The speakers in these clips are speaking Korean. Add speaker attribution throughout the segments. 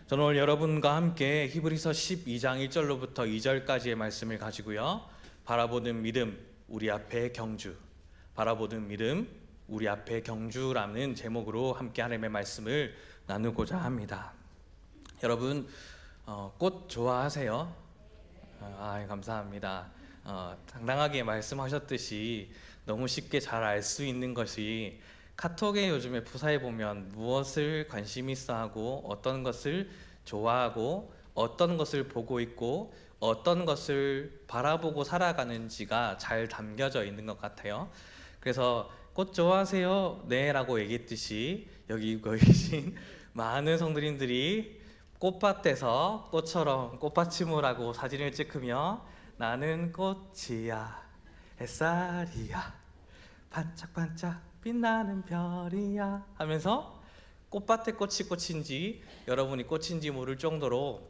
Speaker 1: 저는 오늘 여러분과 함께 히브리서 12장 1절로부터 2절까지의 말씀을 가지고요. 바라보는 믿음, 우리 앞에 경주. 바라보는 믿음, 우리 앞에 경주라는 제목으로 함께 하나님의 말씀을 나누고자 합니다. 여러분, 꽃 좋아하세요? 감사합니다. 당당하게 말씀하셨듯이 너무 쉽게 잘 알 수 있는 것이 카톡에 요즘에 부사에 보면 무엇을 관심 있어 하고 어떤 것을 좋아하고 어떤 것을 보고 있고 어떤 것을 바라보고 살아가는지가 잘 담겨져 있는 것 같아요. 그래서 꽃 좋아하세요? 네 라고 얘기했듯이 여기 계신 많은 성도님들이 꽃밭에서 꽃처럼 꽃받침을 하고 사진을 찍으며 나는 꽃이야 햇살이야 반짝반짝 빛나는 별이야 하면서 꽃밭에 꽃이 꽃인지 여러분이 꽃인지 모를 정도로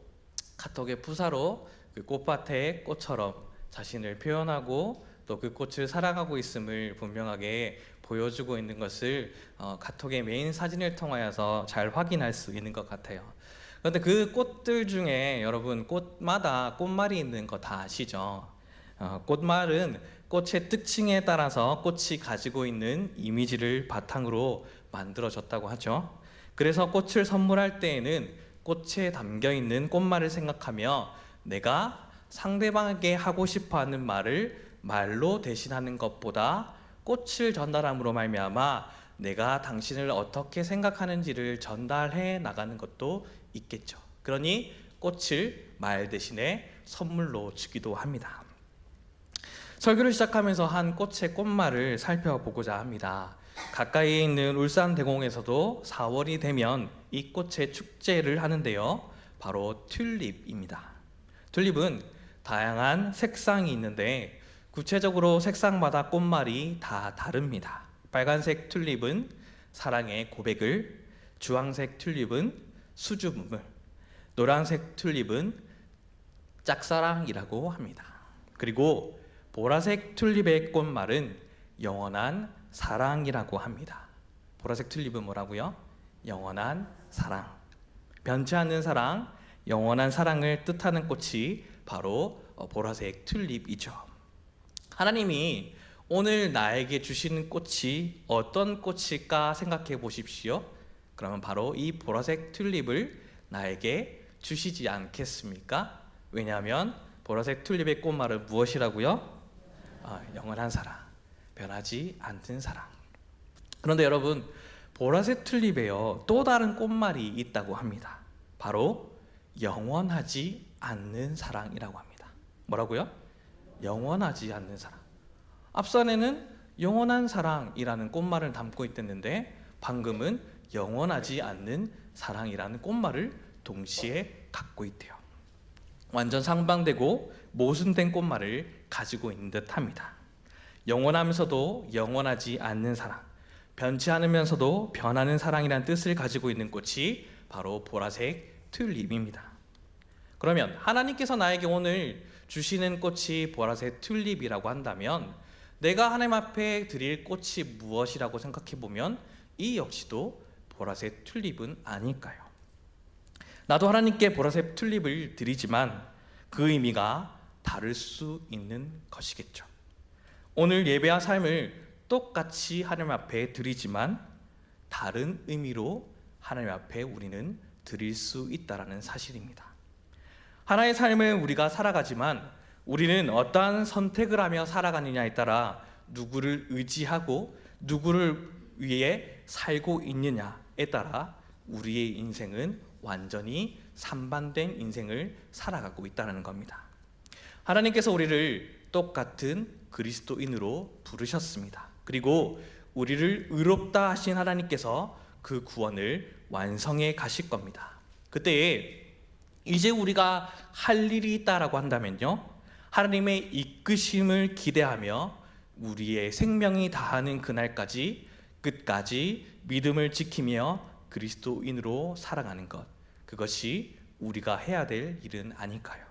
Speaker 1: 카톡의 부사로 그 꽃밭의 꽃처럼 자신을 표현하고 또 그 꽃을 사랑하고 있음을 분명하게 보여주고 있는 것을 카톡의 메인 사진을 통하여서 잘 확인할 수 있는 것 같아요. 그런데 그 꽃들 중에 여러분 꽃마다 꽃말이 있는 거 다 아시죠? 꽃말은 꽃의 특징에 따라서 꽃이 가지고 있는 이미지를 바탕으로 만들어졌다고 하죠. 그래서 꽃을 선물할 때에는 꽃에 담겨 있는 꽃말을 생각하며 내가 상대방에게 하고 싶어하는 말을 말로 대신하는 것보다 꽃을 전달함으로 말미암아 내가 당신을 어떻게 생각하는지를 전달해 나가는 것도 있겠죠. 그러니 꽃을 말 대신에 선물로 주기도 합니다. 설교를 시작하면서 한 꽃의 꽃말을 살펴보고자 합니다. 가까이에 있는 울산대공에서도 4월이 되면 이 꽃의 축제를 하는데요. 바로 튤립입니다. 튤립은 다양한 색상이 있는데 구체적으로 색상마다 꽃말이 다 다릅니다. 빨간색 튤립은 사랑의 고백을, 주황색 튤립은 수줍음을, 노란색 튤립은 짝사랑이라고 합니다. 그리고 보라색 튤립의 꽃말은 영원한 사랑이라고 합니다. 보라색 튤립은 뭐라고요? 영원한 사랑. 변치 않는 사랑, 영원한 사랑을 뜻하는 꽃이 바로 보라색 튤립이죠. 하나님이 오늘 나에게 주시는 꽃이 어떤 꽃일까 생각해 보십시오. 그러면 바로 이 보라색 튤립을 나에게 주시지 않겠습니까? 왜냐하면 보라색 튤립의 꽃말은 무엇이라고요? 영원한 사랑, 변하지 않는 사랑. 그런데 여러분, 보라색 튤립에요 또 다른 꽃말이 있다고 합니다. 바로 영원하지 않는 사랑이라고 합니다. 뭐라고요? 영원하지 않는 사랑. 앞선에는 영원한 사랑이라는 꽃말을 담고 있었는데 방금은 영원하지 않는 사랑이라는 꽃말을 동시에 갖고 있대요. 완전 상반되고 모순된 꽃말을 가지고 있는 듯합니다. 영원하면서도 영원하지 않는 사랑, 변치 않으면서도 변하는 사랑이라는 뜻을 가지고 있는 꽃이 바로 보라색 튤립입니다. 그러면 하나님께서 나에게 오늘 주시는 꽃이 보라색 튤립이라고 한다면 내가 하나님 앞에 드릴 꽃이 무엇이라고 생각해 보면 이 역시도 보라색 튤립은 아닐까요? 나도 하나님께 보라색 튤립을 드리지만 그 의미가 다를 수 있는 것이겠죠. 오늘 예배와 삶을 똑같이 하나님 앞에 드리지만 다른 의미로 하나님 앞에 우리는 드릴 수 있다는 사실입니다. 하나의 삶을 우리가 살아가지만 우리는 어떠한 선택을 하며 살아가느냐에 따라 누구를 의지하고 누구를 위해 살고 있느냐에 따라 우리의 인생은 완전히 상반된 인생을 살아가고 있다는 겁니다. 하나님께서 우리를 똑같은 그리스도인으로 부르셨습니다. 그리고 우리를 의롭다 하신 하나님께서 그 구원을 완성해 가실 겁니다. 그때에 이제 우리가 할 일이 있다라고 한다면요, 하나님의 이끄심을 기대하며 우리의 생명이 다하는 그날까지 끝까지 믿음을 지키며 그리스도인으로 살아가는 것, 그것이 우리가 해야 될 일은 아닐까요?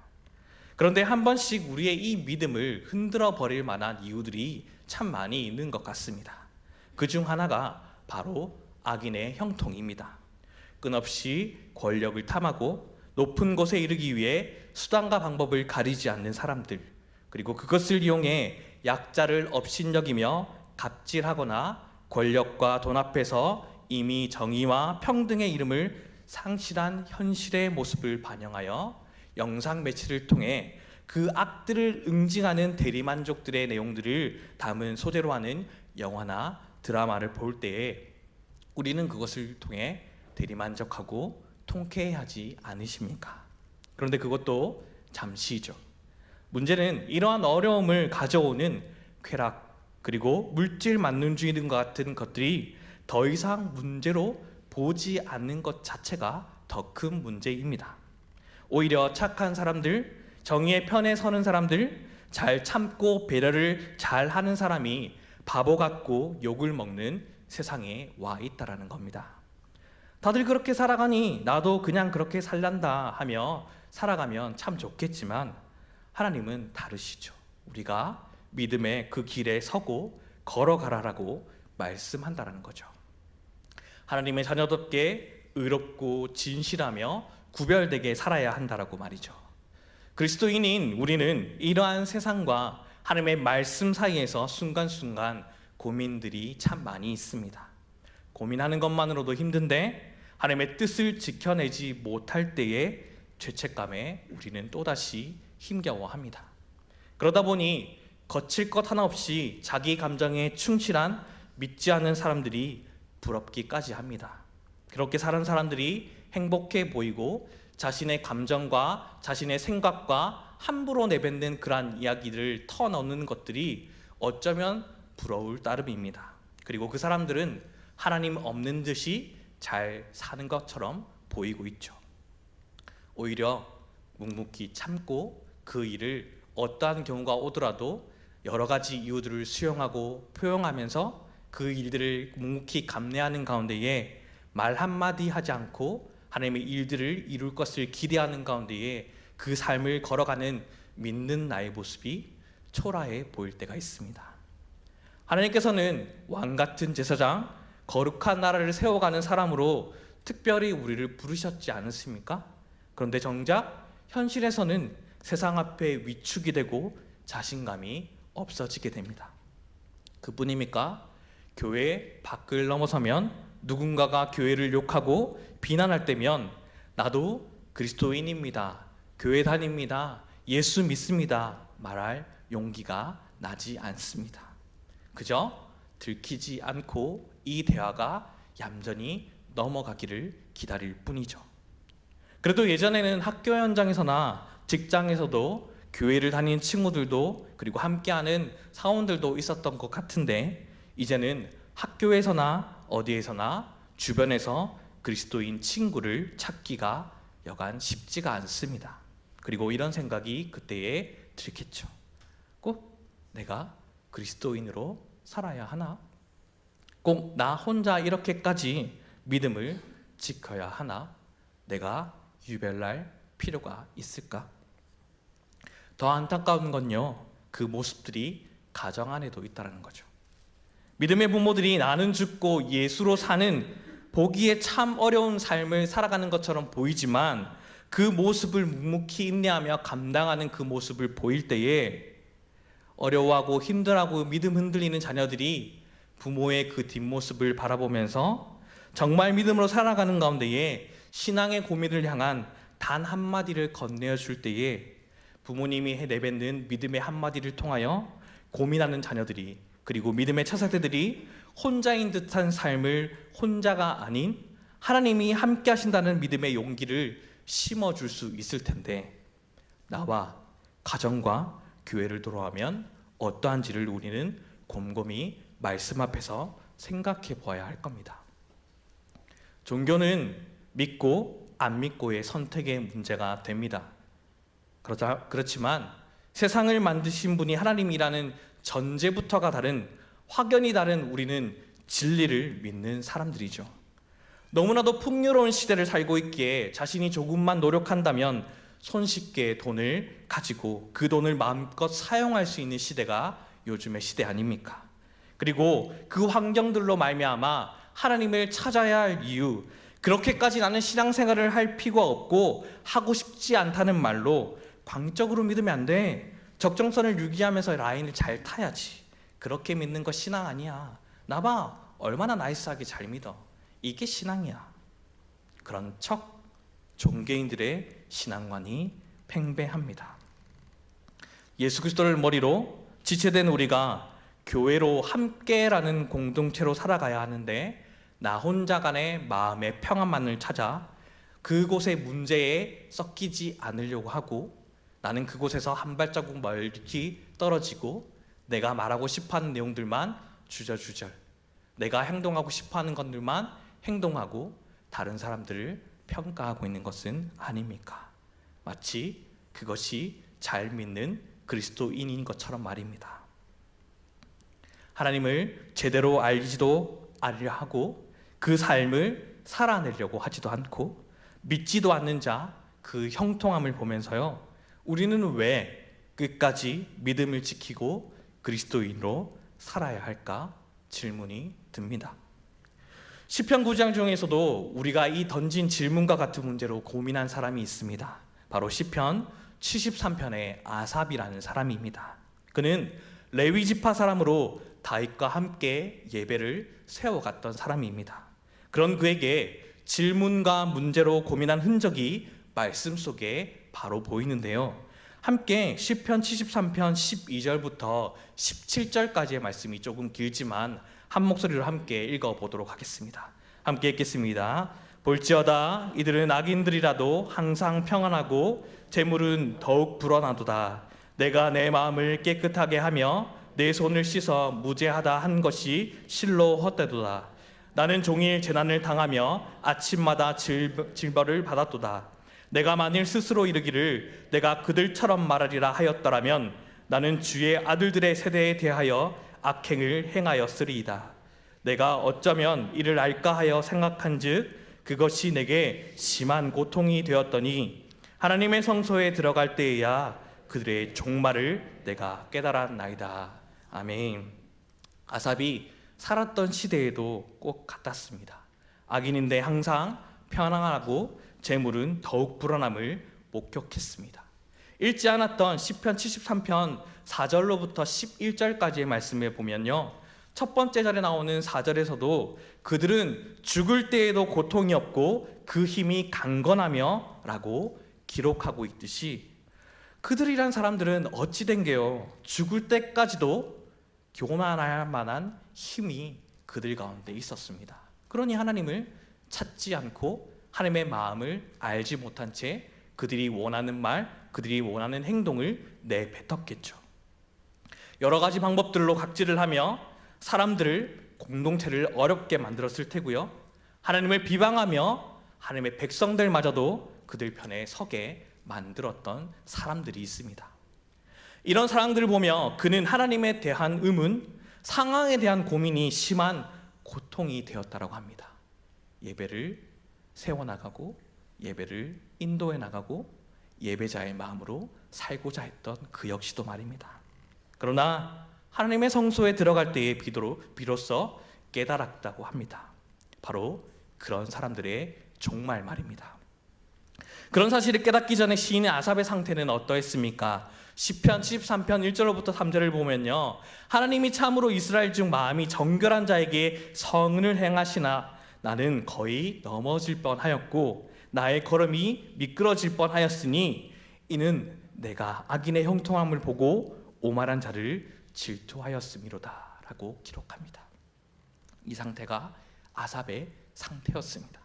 Speaker 1: 그런데 한 번씩 우리의 이 믿음을 흔들어 버릴 만한 이유들이 참 많이 있는 것 같습니다. 그 중 하나가 바로 악인의 형통입니다. 끝없이 권력을 탐하고 높은 곳에 이르기 위해 수단과 방법을 가리지 않는 사람들, 그리고 그것을 이용해 약자를 업신여기며 갑질하거나 권력과 돈 앞에서 이미 정의와 평등의 이름을 상실한 현실의 모습을 반영하여 영상 매체를 통해 그 악들을 응징하는 대리만족들의 내용들을 담은 소재로 하는 영화나 드라마를 볼 때에 우리는 그것을 통해 대리만족하고 통쾌해하지 않으십니까? 그런데 그것도 잠시죠. 문제는 이러한 어려움을 가져오는 쾌락, 그리고 물질 만능주의 등과 같은 것들이 더 이상 문제로 보지 않는 것 자체가 더 큰 문제입니다. 오히려 착한 사람들, 정의의 편에 서는 사람들, 잘 참고 배려를 잘 하는 사람이 바보 같고 욕을 먹는 세상에 와 있다라는 겁니다. 다들 그렇게 살아가니 나도 그냥 그렇게 살란다 하며 살아가면 참 좋겠지만 하나님은 다르시죠. 우리가 믿음의 그 길에 서고 걸어가라라고 말씀한다라는 거죠. 하나님의 자녀답게 의롭고 진실하며 구별되게 살아야 한다라고 말이죠. 그리스도인인 우리는 이러한 세상과 하나님의 말씀 사이에서 순간순간 고민들이 참 많이 있습니다. 고민하는 것만으로도 힘든데 하나님의 뜻을 지켜내지 못할 때의 죄책감에 우리는 또다시 힘겨워합니다. 그러다 보니 거칠 것 하나 없이 자기 감정에 충실한 믿지 않는 사람들이 부럽기까지 합니다. 그렇게 사는 사람들이 행복해 보이고 자신의 감정과 자신의 생각과 함부로 내뱉는 그러한 이야기를 터넣는 것들이 어쩌면 부러울 따름입니다. 그리고 그 사람들은 하나님 없는 듯이 잘 사는 것처럼 보이고 있죠. 오히려 묵묵히 참고 그 일을 어떠한 경우가 오더라도 여러 가지 이유들을 수용하고 포용하면서 그 일들을 묵묵히 감내하는 가운데에 말 한마디 하지 않고 하나님의 일들을 이룰 것을 기대하는 가운데에 그 삶을 걸어가는 믿는 나의 모습이 초라해 보일 때가 있습니다. 하나님께서는 왕같은 제사장, 거룩한 나라를 세워가는 사람으로 특별히 우리를 부르셨지 않으십니까? 그런데 정작 현실에서는 세상 앞에 위축이 되고 자신감이 없어지게 됩니다. 그뿐입니까? 교회 밖을 넘어서면 누군가가 교회를 욕하고 비난할 때면 나도 그리스도인입니다, 교회 다닙니다, 예수 믿습니다 말할 용기가 나지 않습니다. 그저 들키지 않고 이 대화가 얌전히 넘어가기를 기다릴 뿐이죠. 그래도 예전에는 학교 현장에서나 직장에서도 교회를 다니는 친구들도 그리고 함께하는 사원들도 있었던 것 같은데 이제는 학교에서나 어디에서나 주변에서 그리스도인 친구를 찾기가 여간 쉽지가 않습니다. 그리고 이런 생각이 그때에 들겠죠. 꼭 내가 그리스도인으로 살아야 하나? 꼭 나 혼자 이렇게까지 믿음을 지켜야 하나? 내가 유별날 필요가 있을까? 더 안타까운 건요, 그 모습들이 가정 안에도 있다는 거죠. 믿음의 부모들이 나는 죽고 예수로 사는 보기에 참 어려운 삶을 살아가는 것처럼 보이지만 그 모습을 묵묵히 인내하며 감당하는 그 모습을 보일 때에 어려워하고 힘들어하고 믿음 흔들리는 자녀들이 부모의 그 뒷모습을 바라보면서 정말 믿음으로 살아가는 가운데에 신앙의 고민을 향한 단 한마디를 건네어 줄 때에 부모님이 내뱉는 믿음의 한마디를 통하여 고민하는 자녀들이, 그리고 믿음의 차세대들이 혼자인 듯한 삶을 혼자가 아닌 하나님이 함께 하신다는 믿음의 용기를 심어줄 수 있을 텐데, 나와 가정과 교회를 돌아가면 어떠한지를 우리는 곰곰이 말씀 앞에서 생각해 보아야 할 겁니다. 종교는 믿고 안 믿고의 선택의 문제가 됩니다. 그렇지만 세상을 만드신 분이 하나님이라는 전제부터가 다른, 확연히 다른 우리는 진리를 믿는 사람들이죠. 너무나도 풍요로운 시대를 살고 있기에 자신이 조금만 노력한다면 손쉽게 돈을 가지고 그 돈을 마음껏 사용할 수 있는 시대가 요즘의 시대 아닙니까? 그리고 그 환경들로 말미암아 하나님을 찾아야 할 이유, 그렇게까지 나는 신앙생활을 할 필요가 없고 하고 싶지 않다는 말로 광적으로 믿으면 안 돼. 적정선을 유지하면서 라인을 잘 타야지. 그렇게 믿는 거 신앙 아니야. 나봐, 얼마나 나이스하게 잘 믿어. 이게 신앙이야. 그런 척 종교인들의 신앙관이 팽배합니다. 예수 그리스도를 머리로 지체된 우리가 교회로 함께라는 공동체로 살아가야 하는데, 나 혼자 간의 마음의 평안만을 찾아 그곳의 문제에 섞이지 않으려고 하고, 나는 그곳에서 한 발자국 멀리 떨어지고 내가 말하고 싶어하는 내용들만 주저주절, 내가 행동하고 싶어하는 것들만 행동하고 다른 사람들을 평가하고 있는 것은 아닙니까? 마치 그것이 잘 믿는 그리스도인인 것처럼 말입니다. 하나님을 제대로 알지도 않으려 하고 그 삶을 살아내려고 하지도 않고 믿지도 않는 자 그 형통함을 보면서요, 우리는 왜 끝까지 믿음을 지키고 그리스도인으로 살아야 할까 질문이 듭니다. 시편 9장 중에서도 우리가 이 던진 질문과 같은 문제로 고민한 사람이 있습니다. 바로 시편 73편의 아삽이라는 사람입니다. 그는 레위 지파 사람으로 다윗과 함께 예배를 세워갔던 사람입니다. 그런 그에게 질문과 문제로 고민한 흔적이 말씀 속에 바로 보이는데요. 함께 시편 73편 12절부터 17절까지의 말씀이 조금 길지만 한 목소리로 함께 읽어보도록 하겠습니다. 함께 읽겠습니다. 볼지어다 이들은 악인들이라도 항상 평안하고 재물은 더욱 불어나도다. 내가 내 마음을 깨끗하게 하며 내 손을 씻어 무죄하다 한 것이 실로 헛되도다. 나는 종일 재난을 당하며 아침마다 질벌을 받았도다. 내가 만일 스스로 이르기를 내가 그들처럼 말하리라 하였더라면 나는 주의 아들들의 세대에 대하여 악행을 행하였으리이다. 내가 어쩌면 이를 알까 하여 생각한즉 그것이 내게 심한 고통이 되었더니 하나님의 성소에 들어갈 때에야 그들의 종말을 내가 깨달았나이다. 아멘. 아삽이 살았던 시대에도 꼭 같았습니다. 악인인데 항상 편안하고 재물은 더욱 불어남을 목격했습니다. 읽지 않았던 시편 73편 4절로부터 11절까지의 말씀을 보면요, 첫 번째 절에 나오는 4절에서도 그들은 죽을 때에도 고통이 없고 그 힘이 강건하며 라고 기록하고 있듯이, 그들이란 사람들은 어찌 된 게요, 죽을 때까지도 교만할 만한 힘이 그들 가운데 있었습니다. 그러니 하나님을 찾지 않고 하나님의 마음을 알지 못한 채 그들이 원하는 말, 그들이 원하는 행동을 내뱉었겠죠. 여러 가지 방법들로 각질을 하며 사람들을, 공동체를 어렵게 만들었을 테고요, 하나님을 비방하며 하나님의 백성들마저도 그들 편에 서게 만들었던 사람들이 있습니다. 이런 사람들을 보며 그는 하나님에 대한 의문, 상황에 대한 고민이 심한 고통이 되었다라고 합니다. 예배를 세워나가고 예배를 인도해 나가고 예배자의 마음으로 살고자 했던 그 역시도 말입니다. 그러나 하나님의 성소에 들어갈 때에 비로소 깨달았다고 합니다. 바로 그런 사람들의 종말 말입니다. 그런 사실을 깨닫기 전에 시인의 아삽의 상태는 어떠했습니까? 시편 73편 1절로부터 3절을 보면요, 하나님이 참으로 이스라엘 중 마음이 정결한 자에게 성은을 행하시나 나는 거의 넘어질 뻔하였고 나의 걸음이 미끄러질 뻔하였으니 이는 내가 악인의 형통함을 보고 오만한 자를 질투하였음이로다 라고 기록합니다. 이 상태가 아삽의 상태였습니다.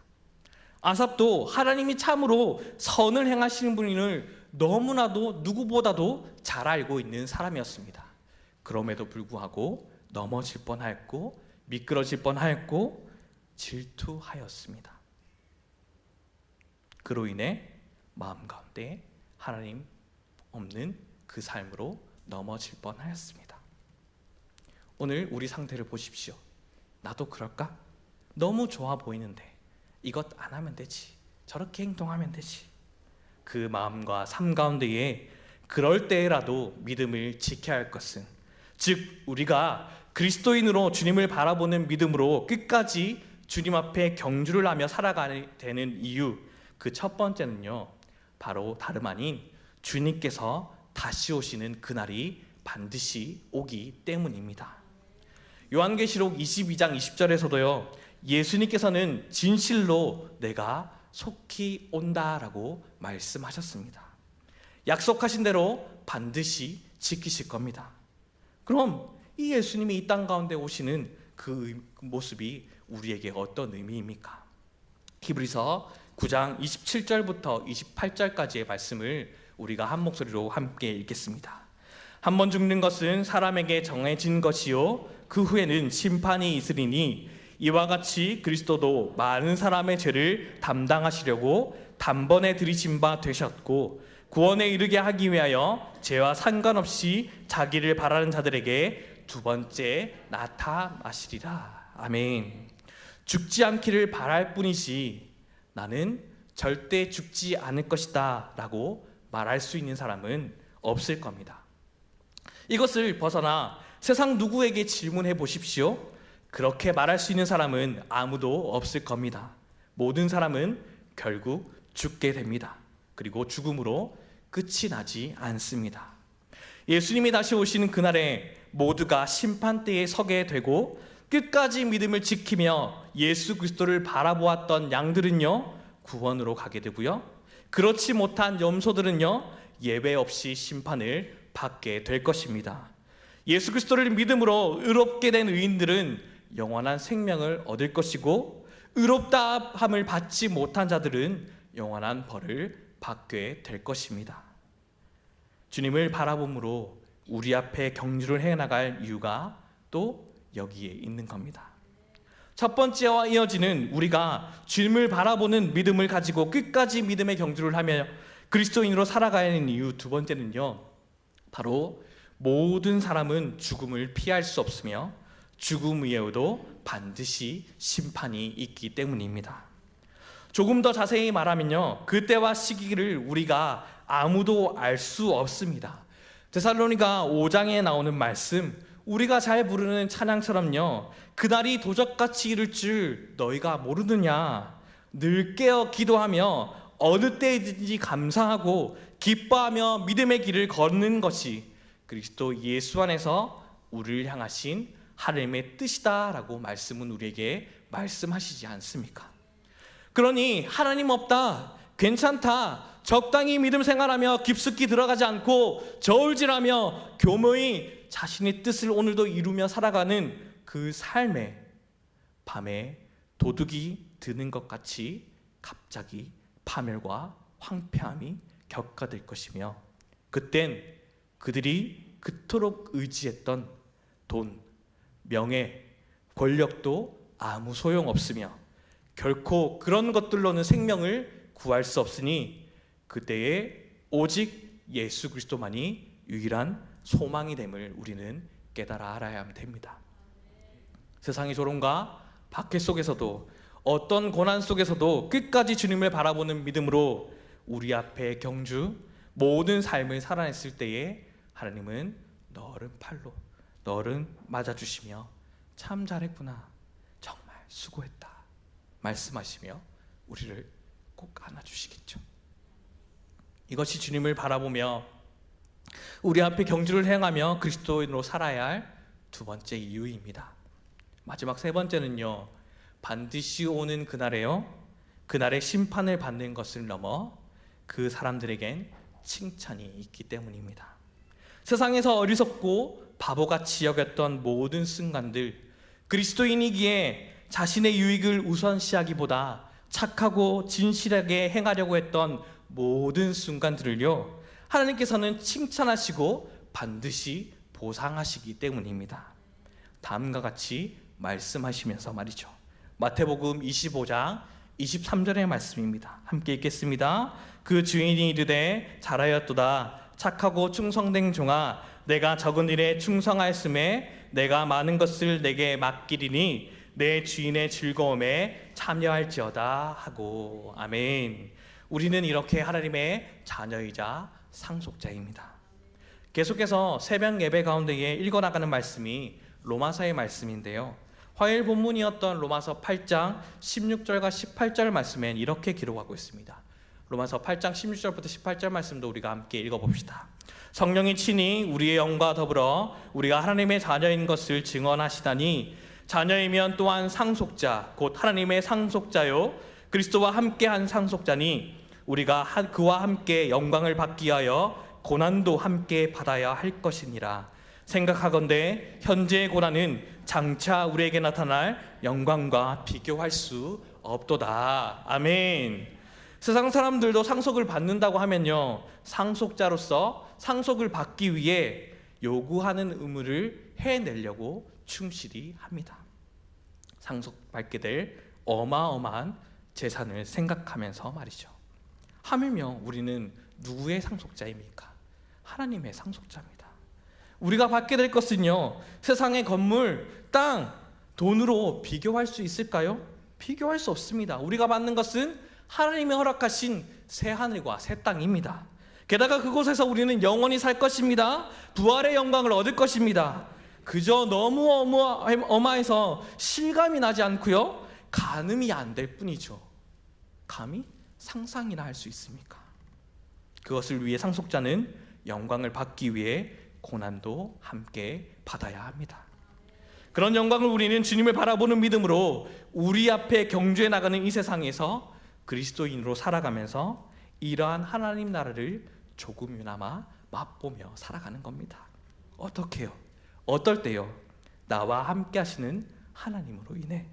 Speaker 1: 아삽도 하나님이 참으로 선을 행하시는 분을 너무나도 누구보다도 잘 알고 있는 사람이었습니다. 그럼에도 불구하고 넘어질 뻔하였고 미끄러질 뻔하였고 질투하였습니다. 그로 인해 마음 가운데 하나님 없는 그 삶으로 넘어질 뻔하였습니다. 오늘 우리 상태를 보십시오. 나도 그럴까? 너무 좋아 보이는데 이것 안 하면 되지, 저렇게 행동하면 되지. 그 마음과 삶 가운데에 그럴 때라도 믿음을 지켜야 할 것은, 즉 우리가 그리스도인으로 주님을 바라보는 믿음으로 끝까지 주님 앞에 경주를 하며 살아가야 되는 이유, 그 첫 번째는요, 바로 다름 아닌 주님께서 다시 오시는 그날이 반드시 오기 때문입니다. 요한계시록 22장 20절에서도요, 예수님께서는 진실로 내가 속히 온다라고 말씀하셨습니다. 약속하신 대로 반드시 지키실 겁니다. 그럼 이 예수님이 이 땅 가운데 오시는 그 모습이 우리에게 어떤 의미입니까? 히브리서 9장 27절부터 28절까지의 말씀을 우리가 한 목소리로 함께 읽겠습니다. 한 번 죽는 것은 사람에게 정해진 것이요 그 후에는 심판이 있으리니 이와 같이 그리스도도 많은 사람의 죄를 담당하시려고 단번에 들이신 바 되셨고 구원에 이르게 하기 위하여 죄와 상관없이 자기를 바라는 자들에게 두 번째 나타나시리라. 아멘. 죽지 않기를 바랄 뿐이지 나는 절대 죽지 않을 것이다 라고 말할 수 있는 사람은 없을 겁니다. 이것을 벗어나 세상 누구에게 질문해 보십시오. 그렇게 말할 수 있는 사람은 아무도 없을 겁니다. 모든 사람은 결국 죽게 됩니다. 그리고 죽음으로 끝이 나지 않습니다. 예수님이 다시 오시는 그날에 모두가 심판대에 서게 되고 끝까지 믿음을 지키며 예수 그리스도를 바라보았던 양들은요, 구원으로 가게 되고요, 그렇지 못한 염소들은요, 예외 없이 심판을 받게 될 것입니다. 예수 그리스도를 믿음으로 의롭게 된 의인들은 영원한 생명을 얻을 것이고 의롭다 함을 받지 못한 자들은 영원한 벌을 받게 될 것입니다. 주님을 바라봄으로 우리 앞에 경주를 해나갈 이유가 또 여기에 있는 겁니다. 첫 번째와 이어지는 우리가 주님을 바라보는 믿음을 가지고 끝까지 믿음의 경주를 하며 그리스도인으로 살아가야 하는 이유, 두 번째는요, 바로 모든 사람은 죽음을 피할 수 없으며 죽음 이후에도 반드시 심판이 있기 때문입니다. 조금 더 자세히 말하면요, 그때와 시기를 우리가 아무도 알 수 없습니다. 데살로니가 5장에 나오는 말씀, 우리가 잘 부르는 찬양처럼요, 그날이 도적같이 이를 줄 너희가 모르느냐, 늘 깨어 기도하며 어느 때든지 감사하고 기뻐하며 믿음의 길을 걷는 것이 그리스도 예수 안에서 우리를 향하신 하나님의 뜻이다라고 말씀은 우리에게 말씀하시지 않습니까? 그러니 하나님 없다, 괜찮다, 적당히 믿음 생활하며 깊숙이 들어가지 않고 저울질하며 교묘히 자신의 뜻을 오늘도 이루며 살아가는 그 삶에 밤에 도둑이 드는 것 같이 갑자기 파멸과 황폐함이 격화될 것이며 그땐 그들이 그토록 의지했던 돈, 명예, 권력도 아무 소용없으며 결코 그런 것들로는 생명을 구할 수 없으니 그때에 오직 예수 그리스도만이 유일한 소망이 됨을 우리는 깨달아 알아야 됩니다. 세상의 조롱과 박해 속에서도 어떤 고난 속에서도 끝까지 주님을 바라보는 믿음으로 우리 앞에 경주 모든 삶을 살아냈을 때에 하나님은 너른 팔로 너른 맞아주시며 참 잘했구나, 정말 수고했다 말씀하시며 우리를 꼭 안아주시겠죠. 이것이 주님을 바라보며 우리 앞에 경주를 행하며 그리스도인으로 살아야 할 두 번째 이유입니다. 마지막 세 번째는요, 반드시 오는 그날에요, 그날의 심판을 받는 것을 넘어 그 사람들에겐 칭찬이 있기 때문입니다. 세상에서 어리석고 바보같이 여겼던 모든 순간들, 그리스도인이기에 자신의 유익을 우선시하기보다 착하고 진실하게 행하려고 했던 모든 순간들을요, 하나님께서는 칭찬하시고 반드시 보상하시기 때문입니다. 다음과 같이 말씀하시면서 말이죠. 마태복음 25장 23절의 말씀입니다. 함께 읽겠습니다. 그 주인이 이르되 잘하였도다, 착하고 충성된 종아, 내가 적은 일에 충성하였음에 내가 많은 것을 내게 맡기리니 내 주인의 즐거움에 참여할지어다 하고. 아멘. 우리는 이렇게 하나님의 자녀이자 상속자입니다. 계속해서 새벽 예배 가운데에 읽어나가는 말씀이 로마서의 말씀인데요, 화요일 본문이었던 로마서 8장 16절과 18절 말씀엔 이렇게 기록하고 있습니다. 로마서 8장 16절부터 18절 말씀도 우리가 함께 읽어봅시다. 성령이 친히 우리의 영과 더불어 우리가 하나님의 자녀인 것을 증언하시다니 자녀이면 또한 상속자 곧 하나님의 상속자요 그리스도와 함께한 상속자니 우리가 그와 함께 영광을 받기 위하여 고난도 함께 받아야 할 것이니라. 생각하건대 현재의 고난은 장차 우리에게 나타날 영광과 비교할 수 없도다. 아멘. 세상 사람들도 상속을 받는다고 하면요, 상속자로서 상속을 받기 위해 요구하는 의무를 해내려고 충실히 합니다. 상속받게 될 어마어마한 재산을 생각하면서 말이죠. 하물며 우리는 누구의 상속자입니까? 하나님의 상속자입니다. 우리가 받게 될 것은요, 세상의 건물, 땅, 돈으로 비교할 수 있을까요? 비교할 수 없습니다. 우리가 받는 것은 하나님이 허락하신 새 하늘과 새 땅입니다. 게다가 그곳에서 우리는 영원히 살 것입니다. 부활의 영광을 얻을 것입니다. 그저 너무 어마해서 실감이 나지 않고요, 가늠이 안 될 뿐이죠. 감히 상상이나 할 수 있습니까? 그것을 위해 상속자는 영광을 받기 위해 고난도 함께 받아야 합니다. 그런 영광을 우리는 주님을 바라보는 믿음으로 우리 앞에 경주해 나가는 이 세상에서 그리스도인으로 살아가면서 이러한 하나님 나라를 조금이나마 맛보며 살아가는 겁니다. 어떻게요? 어떨 때요? 나와 함께 하시는 하나님으로 인해,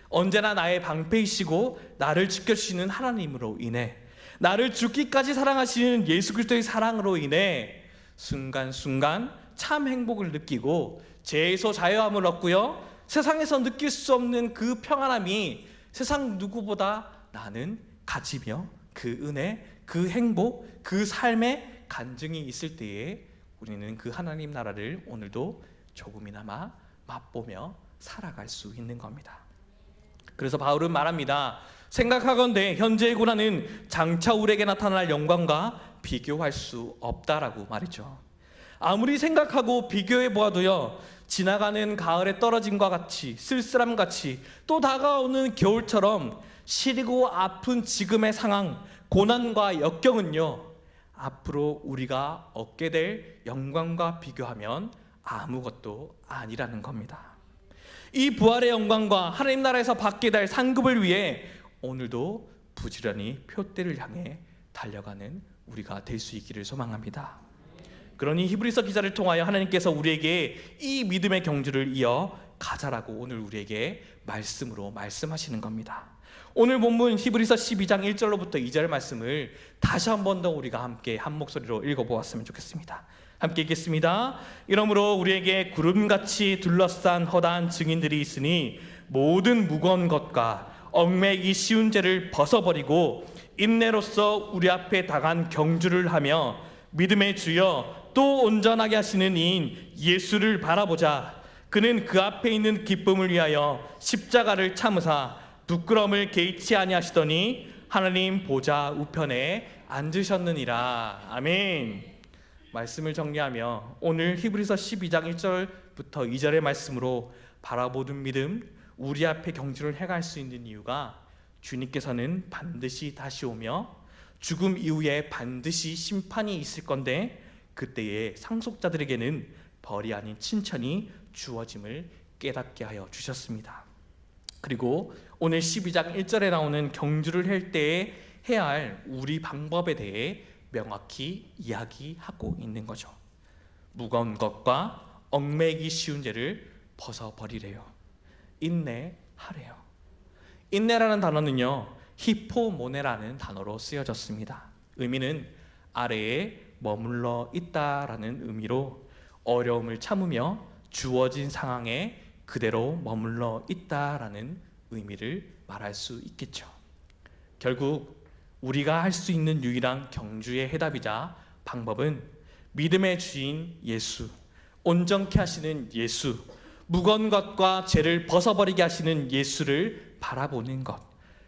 Speaker 1: 언제나 나의 방패이시고 나를 지켜주시는 하나님으로 인해, 나를 죽기까지 사랑하시는 예수 그리스도의 사랑으로 인해 순간순간 참 행복을 느끼고 죄에서 자유함을 얻고요, 세상에서 느낄 수 없는 그 평안함이 세상 누구보다 나는 가지며 그 은혜, 그 행복, 그 삶의 간증이 있을 때에 우리는 그 하나님 나라를 오늘도 조금이나마 맛보며 살아갈 수 있는 겁니다. 그래서 바울은 말합니다. 생각하건대 현재의 고난은 장차 우리에게 나타날 영광과 비교할 수 없다라고 말이죠. 아무리 생각하고 비교해 보아도요, 지나가는 가을의 떨어짐과 같이, 쓸쓸함같이, 또 다가오는 겨울처럼 시리고 아픈 지금의 상황, 고난과 역경은요, 앞으로 우리가 얻게 될 영광과 비교하면 아무것도 아니라는 겁니다. 이 부활의 영광과 하나님 나라에서 받게 될 상급을 위해 오늘도 부지런히 표대를 향해 달려가는 우리가 될 수 있기를 소망합니다. 그러니 히브리서 기자를 통하여 하나님께서 우리에게 이 믿음의 경주를 이어 가자라고 오늘 우리에게 말씀으로 말씀하시는 겁니다. 오늘 본문 히브리서 12장 1절로부터 2절 말씀을 다시 한 번 더 우리가 함께 한 목소리로 읽어보았으면 좋겠습니다. 함께 읽겠습니다. 이러므로 우리에게 구름같이 둘러싼 허다한 증인들이 있으니 모든 무거운 것과 얽매이기 쉬운 죄를 벗어버리고 인내로써 우리 앞에 당한 경주를 하며 믿음의 주여 또 온전하게 하시는 이인 예수를 바라보자. 그는 그 앞에 있는 기쁨을 위하여 십자가를 참으사 부끄러움을 개의치 아니하시더니 하나님 보좌 우편에 앉으셨느니라. 아멘. 말씀을 정리하며 오늘 히브리서 12장 1절부터 2절의 말씀으로 바라보는 믿음, 우리 앞에 경주를 해갈 수 있는 이유가 주님께서는 반드시 다시 오며 죽음 이후에 반드시 심판이 있을 건데 그때에 상속자들에게는 벌이 아닌 칭찬이 주어짐을 깨닫게 하여 주셨습니다. 그리고 오늘 12장 1절에 나오는 경주를 할 때에 해야 할 우리 방법에 대해 명확히 이야기하고 있는 거죠. 무거운 것과 얽매이기 쉬운 죄를 벗어버리래요. 인내하래요. 인내라는 단어는요, 히포모네라는 단어로 쓰여졌습니다. 의미는 아래에 머물러 있다라는 의미로 어려움을 참으며 주어진 상황에 그대로 머물러 있다라는 의미를 말할 수 있겠죠. 결국 우리가 할 수 있는 유일한 경주의 해답이자 방법은 믿음의 주인 예수, 온전케 하시는 예수, 무거운 것과 죄를 벗어버리게 하시는 예수를 바라보는 것,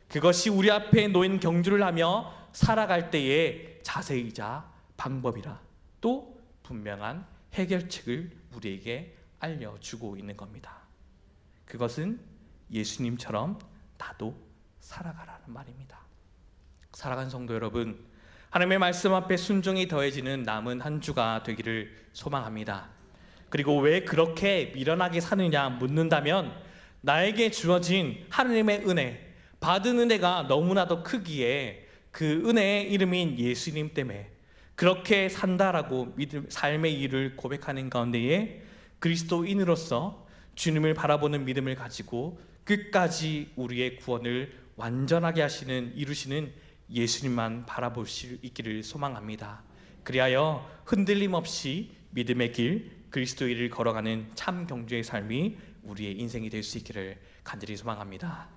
Speaker 1: 그것이 우리 앞에 놓인 경주를 하며 살아갈 때의 자세이자 방법이라 또 분명한 해결책을 우리에게 알려주고 있는 겁니다. 그것은 예수님처럼 나도 살아가라는 말입니다. 사랑하는 성도 여러분, 하나님의 말씀 앞에 순종이 더해지는 남은 한 주가 되기를 소망합니다. 그리고 왜 그렇게 미련하게 사느냐 묻는다면, 나에게 주어진 하나님의 은혜, 받은 은혜가 너무나도 크기에 그 은혜의 이름인 예수님 때문에 그렇게 산다라고 삶의 일을 고백하는 가운데에 그리스도인으로서 주님을 바라보는 믿음을 가지고 끝까지 우리의 구원을 완전하게 이루시는 예수님만 바라볼 수 있기를 소망합니다. 그리하여 흔들림 없이 믿음의 길, 그리스도의 길을 걸어가는 참 경주의 삶이 우리의 인생이 될 수 있기를 간절히 소망합니다.